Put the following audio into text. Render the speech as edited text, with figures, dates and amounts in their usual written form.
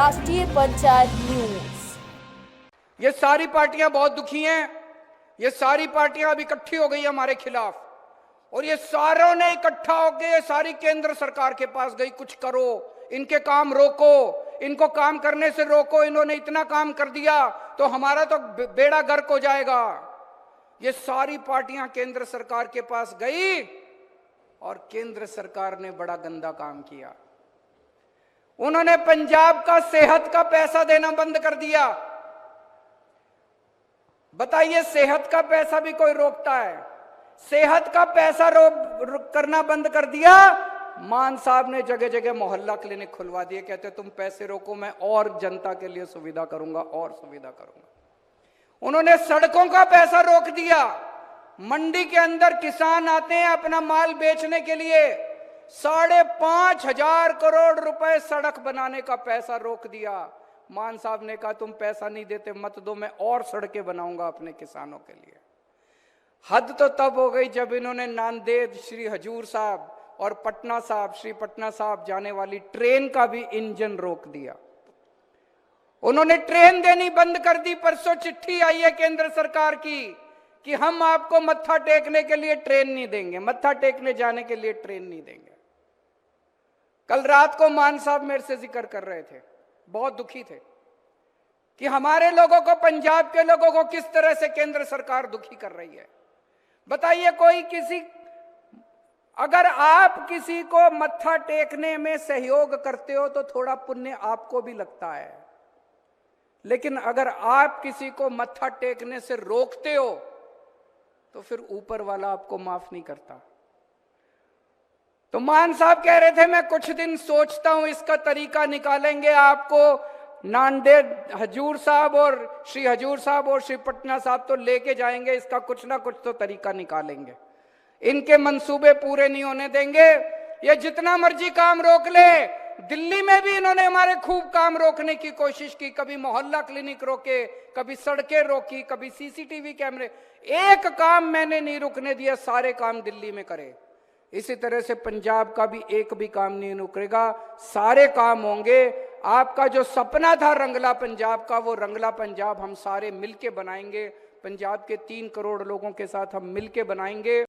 राष्ट्रीय पंचायत न्यूज। ये सारी पार्टियां बहुत दुखी हैं। ये सारी पार्टियां अब इकट्ठी हो गई हमारे खिलाफ और ये सारों ने इकट्ठा होकर सारी केंद्र सरकार के पास गई, कुछ करो, इनके काम रोको, इनको काम करने से रोको, इन्होंने इतना काम कर दिया तो हमारा तो बेड़ा गर्क हो जाएगा। ये सारी पार्टियां केंद्र सरकार के पास गई और केंद्र सरकार ने बड़ा गंदा काम किया। उन्होंने पंजाब का सेहत का पैसा देना बंद कर दिया। बताइए, सेहत का पैसा भी कोई रोकता है? सेहत का पैसा करना बंद कर दिया। मान साहब ने जगह जगह मोहल्ला क्लिनिक खुलवा दिए, कहते तुम पैसे रोको, मैं और जनता के लिए सुविधा करूंगा और सुविधा करूंगा। उन्होंने सड़कों का पैसा रोक दिया। मंडी के अंदर किसान आते हैं अपना माल बेचने के लिए, 5,500 करोड़ रुपए सड़क बनाने का पैसा रोक दिया। मान साहब ने कहा तुम पैसा नहीं देते मत दो, मैं और सड़कें बनाऊंगा अपने किसानों के लिए। हद तो तब हो गई जब इन्होंने नांदेड़ श्री हजूर साहब और पटना साहब श्री पटना साहब जाने वाली ट्रेन का भी इंजन रोक दिया। उन्होंने ट्रेन देनी बंद कर दी। परसों चिट्ठी आई है केंद्र सरकार की कि हम आपको मत्था टेकने के लिए ट्रेन नहीं देंगे, मत्था टेकने जाने के लिए ट्रेन नहीं देंगे। कल रात को मान साहब मेरे से जिक्र कर रहे थे, बहुत दुखी थे कि हमारे लोगों को, पंजाब के लोगों को किस तरह से केंद्र सरकार दुखी कर रही है। बताइए, अगर आप किसी को मत्था टेकने में सहयोग करते हो तो थोड़ा पुण्य आपको भी लगता है, लेकिन अगर आप किसी को मत्था टेकने से रोकते हो तो फिर ऊपर वाला आपको माफ नहीं करता। तो मान साहब कह रहे थे मैं कुछ दिन सोचता हूं, इसका तरीका निकालेंगे। आपको नांदेड़ हजूर साहब और श्री हजूर साहब और श्री पटना साहब तो लेके जाएंगे, इसका कुछ ना कुछ तो तरीका निकालेंगे। इनके मंसूबे पूरे नहीं होने देंगे। ये जितना मर्जी काम रोक ले। दिल्ली में भी इन्होंने हमारे खूब काम रोकने की कोशिश की, कभी मोहल्ला क्लिनिक रोके, कभी सड़कें रोकी, कभी सीसीटीवी कैमरे। एक काम मैंने नहीं रुकने दिया, सारे काम दिल्ली में करे। इसी तरह से पंजाब का भी एक भी काम नहीं रुकेगा, सारे काम होंगे। आपका जो सपना था रंगला पंजाब का, वो रंगला पंजाब हम सारे मिलके बनाएंगे। पंजाब के 3 करोड़ लोगों के साथ हम मिलके बनाएंगे।